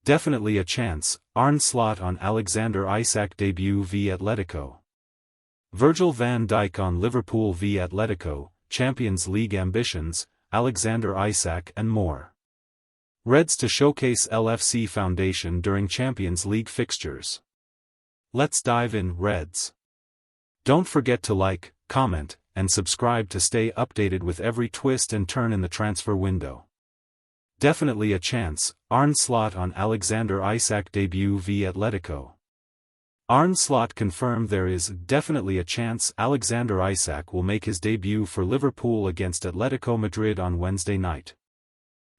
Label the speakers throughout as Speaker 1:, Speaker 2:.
Speaker 1: Definitely a chance, Arne Slot on Alexander Isak debut v Atletico. Virgil van Dijk on Liverpool v Atletico, Champions League ambitions, Alexander Isak and more. Reds to showcase LFC Foundation during Champions League fixtures. Let's dive in, Reds. Don't forget to like, comment, and subscribe to stay updated with every twist and turn in the transfer window. Definitely a chance, Arne Slot on Alexander Isak debut v Atletico. Arne Slot confirmed there is definitely a chance Alexander Isak will make his debut for Liverpool against Atletico Madrid on Wednesday night.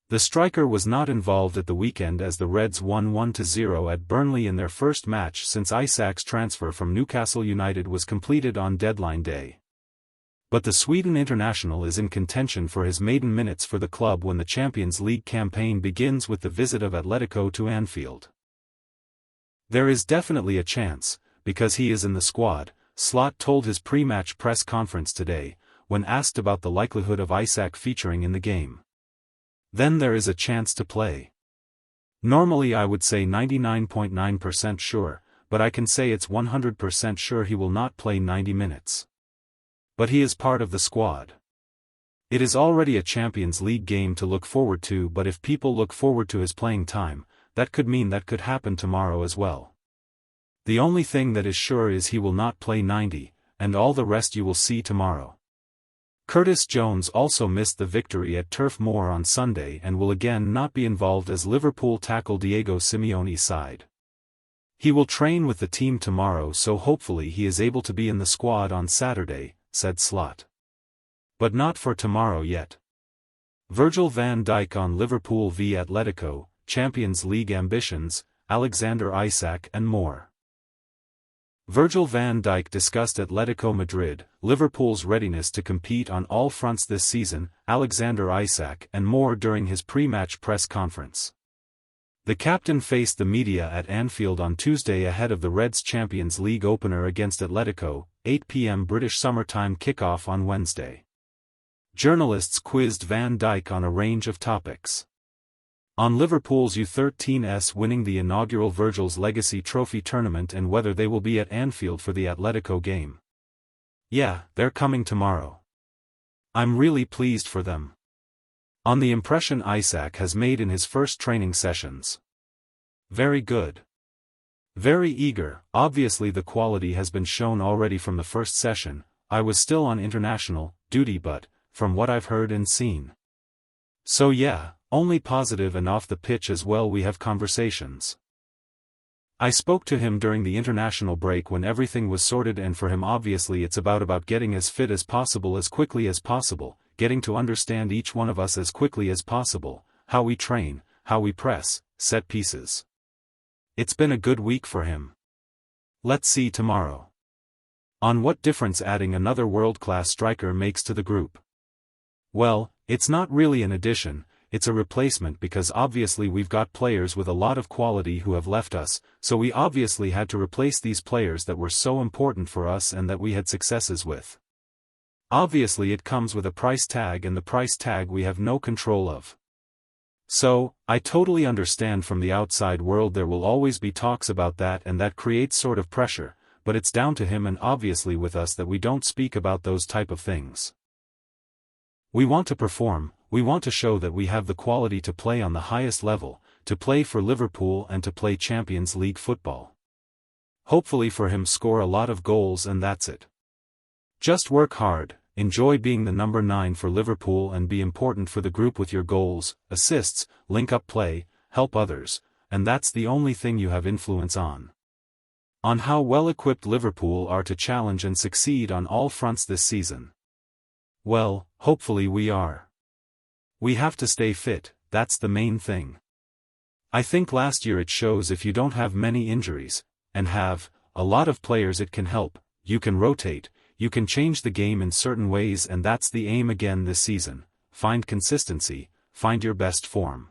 Speaker 1: The striker was not involved at the weekend as the Reds won 1-0 at Burnley in their first match since Isak's transfer from Newcastle United was completed on deadline day. But the Sweden international is in contention for his maiden minutes for the club when the Champions League campaign begins with the visit of Atletico to Anfield. There is definitely a chance, because he is in the squad, Slot told his pre-match press conference today, when asked about the likelihood of Isak featuring in the game. Then there is a chance to play. Normally I would say 99.9% sure, but I can say it's 100% sure he will not play 90 minutes. But he is part of the squad. It is already a Champions League game to look forward to, but if people look forward to his playing time, that could mean that could happen tomorrow as well. The only thing that is sure is he will not play 90, and all the rest you will see tomorrow. Curtis Jones also missed the victory at Turf Moor on Sunday and will again not be involved as Liverpool tackle Diego Simeone's side. He will train with the team tomorrow, so hopefully he is able to be in the squad on Saturday, said Slot. But not for tomorrow yet. Virgil van Dijk on Liverpool v Atletico, Champions League ambitions, Alexander Isak and more. Virgil van Dijk discussed Atletico Madrid, Liverpool's readiness to compete on all fronts this season, Alexander Isak and more during his pre-match press conference. The captain faced the media at Anfield on Tuesday ahead of the Reds' Champions League opener against Atletico, 8 p.m. British summertime kickoff on Wednesday. Journalists quizzed Van Dijk on a range of topics. On Liverpool's U13s winning the inaugural Virgil's Legacy Trophy tournament and whether they will be at Anfield for the Atletico game. Yeah, they're coming tomorrow. I'm really pleased for them. On the impression Isak has made in his first training sessions. Very good. Very eager, obviously the quality has been shown already from the first session. I was still on international duty but, from what I've heard and seen. So yeah, only positive, and off the pitch as well we have conversations. I spoke to him during the international break when everything was sorted, and for him obviously it's about getting as fit as possible as quickly as possible, getting to understand each one of us as quickly as possible, how we train, how we press, set pieces. It's been a good week for him. Let's see tomorrow. On what difference adding another world-class striker makes to the group. Well, it's not really an addition, it's a replacement, because obviously we've got players with a lot of quality who have left us, so we obviously had to replace these players that were so important for us and that we had successes with. Obviously it comes with a price tag, and the price tag we have no control of. So, I totally understand from the outside world there will always be talks about that, and that creates sort of pressure, but it's down to him and obviously with us that we don't speak about those type of things. We want to perform, we want to show that we have the quality to play on the highest level, to play for Liverpool and to play Champions League football. Hopefully for him score a lot of goals, and that's it. Just work hard, enjoy being the number 9 for Liverpool and be important for the group with your goals, assists, link-up play, help others, and that's the only thing you have influence on. On how well-equipped Liverpool are to challenge and succeed on all fronts this season. Well, hopefully we are. We have to stay fit, that's the main thing. I think last year it shows if you don't have many injuries, and have a lot of players, it can help, you can rotate, you can change the game in certain ways, and that's the aim again this season. Find consistency, find your best form.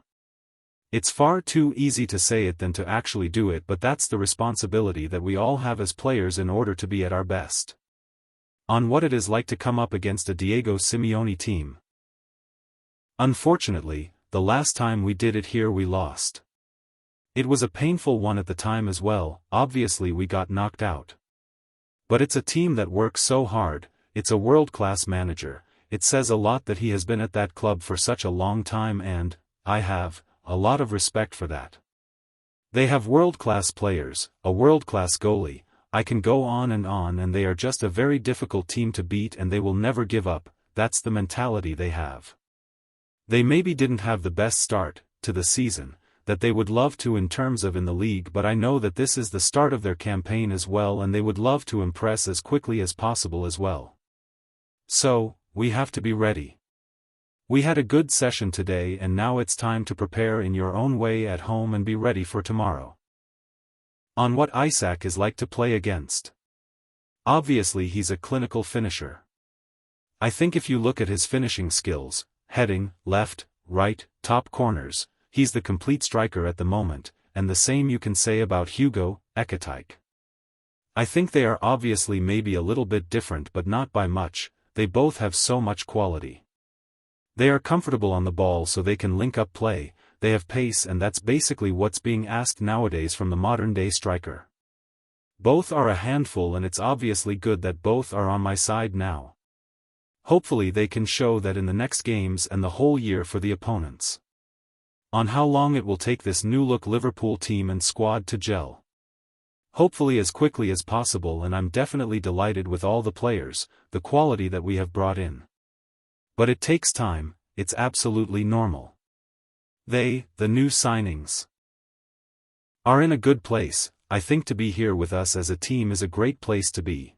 Speaker 1: It's far too easy to say it than to actually do it, but that's the responsibility that we all have as players in order to be at our best. On what it is like to come up against a Diego Simeone team. Unfortunately, the last time we did it here we lost. It was a painful one at the time as well. Obviously we got knocked out. But it's a team that works so hard, it's a world-class manager. It says a lot that he has been at that club for such a long time, and I have a lot of respect for that. They have world-class players, a world-class goalie. I can go on, and they are just a very difficult team to beat, and they will never give up. That's the mentality they have. They maybe didn't have the best start to the season that they would love to in terms of in the league, but I know that this is the start of their campaign as well, and they would love to impress as quickly as possible as well. So, we have to be ready. We had a good session today, and now it's time to prepare in your own way at home and be ready for tomorrow. On what Isak is like to play against. Obviously he's a clinical finisher. I think if you look at his finishing skills, heading, left, right, top corners, he's the complete striker at the moment, and the same you can say about Hugo Ekatike. I think they are obviously maybe a little bit different, but not by much. They both have so much quality. They are comfortable on the ball, so they can link up play. They have pace, and that's basically what's being asked nowadays from the modern-day striker. Both are a handful, and it's obviously good that both are on my side now. Hopefully they can show that in the next games and the whole year for the opponents. On how long it will take this new-look Liverpool team and squad to gel. Hopefully as quickly as possible, and I'm definitely delighted with all the players, the quality that we have brought in. But it takes time, it's absolutely normal. The new signings, are in a good place. I think to be here with us as a team is a great place to be.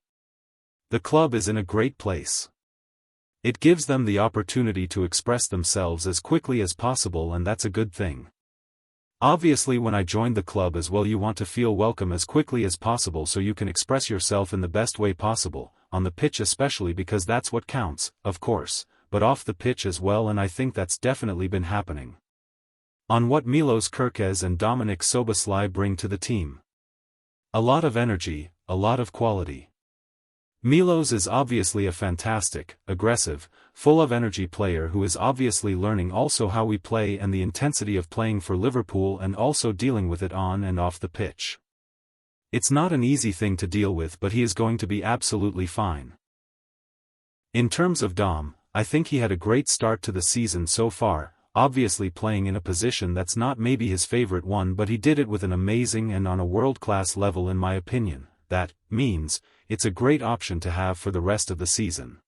Speaker 1: The club is in a great place. It gives them the opportunity to express themselves as quickly as possible, and that's a good thing. Obviously when I joined the club as well, you want to feel welcome as quickly as possible so you can express yourself in the best way possible, on the pitch especially, because that's what counts, of course, but off the pitch as well, and I think that's definitely been happening. On what Milos Kerkez and Dominik Szoboszlai bring to the team. A lot of energy, a lot of quality. Milos is obviously a fantastic, aggressive, full of energy player who is obviously learning also how we play and the intensity of playing for Liverpool, and also dealing with it on and off the pitch. It's not an easy thing to deal with, but he is going to be absolutely fine. In terms of Dom, I think he had a great start to the season so far, obviously playing in a position that's not maybe his favorite one, but he did it with an amazing and on a world-class level in my opinion. That means it's a great option to have for the rest of the season.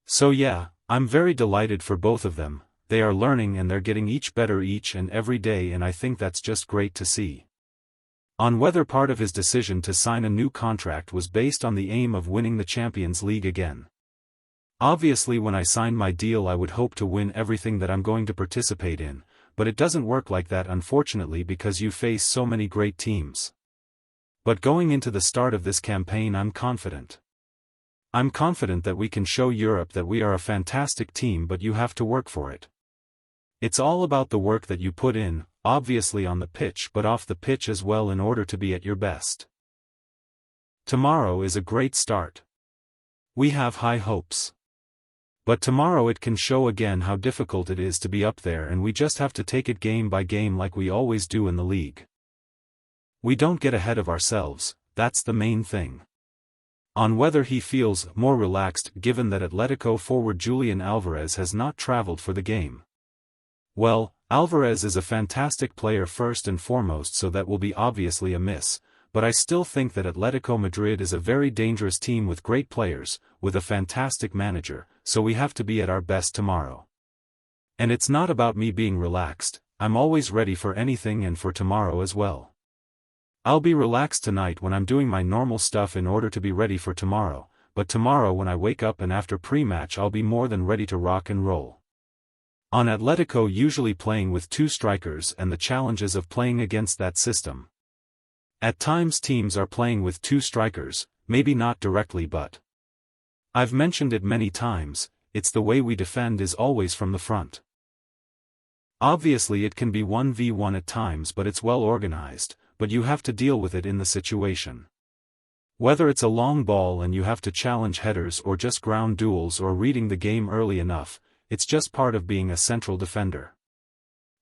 Speaker 1: So yeah, I'm very delighted for both of them. They are learning and they're getting each better each and every day, and I think that's just great to see. On whether part of his decision to sign a new contract was based on the aim of winning the Champions League again. Obviously when I signed my deal I would hope to win everything that I'm going to participate in, but it doesn't work like that unfortunately, because you face so many great teams. But going into the start of this campaign I'm confident. I'm confident that we can show Europe that we are a fantastic team, but you have to work for it. It's all about the work that you put in, obviously on the pitch but off the pitch as well, in order to be at your best. Tomorrow is a great start. We have high hopes. But tomorrow it can show again how difficult it is to be up there, and we just have to take it game by game like we always do in the league. We don't get ahead of ourselves, that's the main thing. On whether he feels more relaxed given that Atletico forward Julian Alvarez has not traveled for the game. Well, Alvarez is a fantastic player first and foremost, so that will be obviously a miss, but I still think that Atletico Madrid is a very dangerous team with great players, with a fantastic manager, so we have to be at our best tomorrow. And it's not about me being relaxed, I'm always ready for anything, and for tomorrow as well. I'll be relaxed tonight when I'm doing my normal stuff in order to be ready for tomorrow, but tomorrow when I wake up and after pre-match I'll be more than ready to rock and roll. On Atletico usually playing with two strikers and the challenges of playing against that system. At times teams are playing with two strikers, maybe not directly, but I've mentioned it many times, it's the way we defend is always from the front. Obviously it can be 1v1 at times, but it's well organized, but you have to deal with it in the situation. Whether it's a long ball and you have to challenge headers or just ground duels or reading the game early enough, it's just part of being a central defender.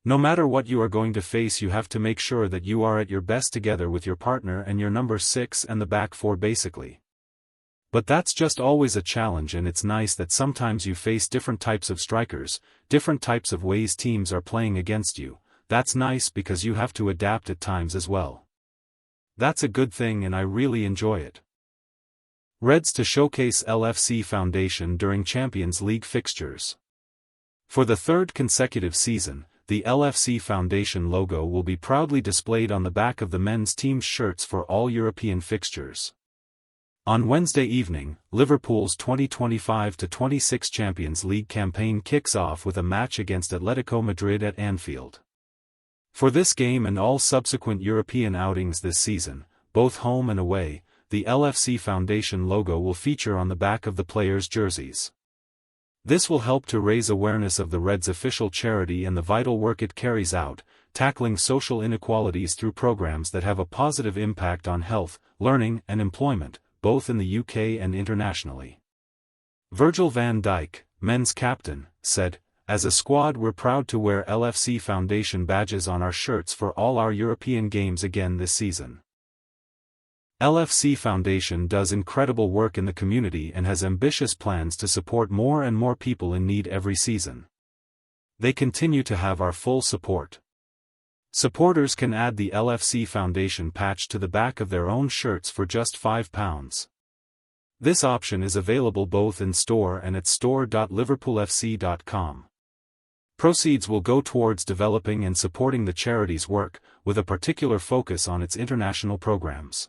Speaker 1: No matter what you are going to face, you have to make sure that you are at your best together with your partner and your number 6 and the back 4 basically. But that's just always a challenge, and it's nice that sometimes you face different types of strikers, different types of ways teams are playing against you. That's nice because you have to adapt at times as well. That's a good thing and I really enjoy it. Reds to showcase LFC Foundation during Champions League fixtures. For the third consecutive season, the LFC Foundation logo will be proudly displayed on the back of the men's team's shirts for all European fixtures. On Wednesday evening, Liverpool's 2025-26 Champions League campaign kicks off with a match against Atletico Madrid at Anfield. For this game and all subsequent European outings this season, both home and away, the LFC Foundation logo will feature on the back of the players' jerseys. This will help to raise awareness of the Reds' official charity and the vital work it carries out, tackling social inequalities through programs that have a positive impact on health, learning and employment, both in the UK and internationally. Virgil van Dijk, men's captain, said, "As a squad we're proud to wear LFC Foundation badges on our shirts for all our European games again this season." LFC Foundation does incredible work in the community and has ambitious plans to support more and more people in need every season. They continue to have our full support. Supporters can add the LFC Foundation patch to the back of their own shirts for just £5. This option is available both in store and at store.liverpoolfc.com. Proceeds will go towards developing and supporting the charity's work, with a particular focus on its international programs.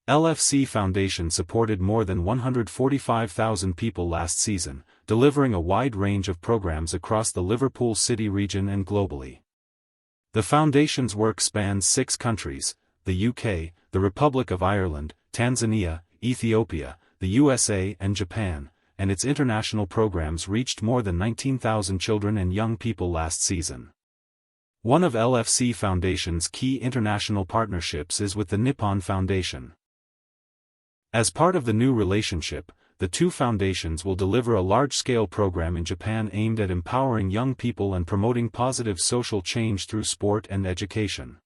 Speaker 1: LFC Foundation supported more than 145,000 people last season, delivering a wide range of programs across the Liverpool City region and globally. The Foundation's work spans 6 countries, the UK, the Republic of Ireland, Tanzania, Ethiopia, the USA and Japan, and its international programs reached more than 19,000 children and young people last season. One of LFC Foundation's key international partnerships is with the Nippon Foundation. As part of the new relationship, the two foundations will deliver a large-scale program in Japan aimed at empowering young people and promoting positive social change through sport and education.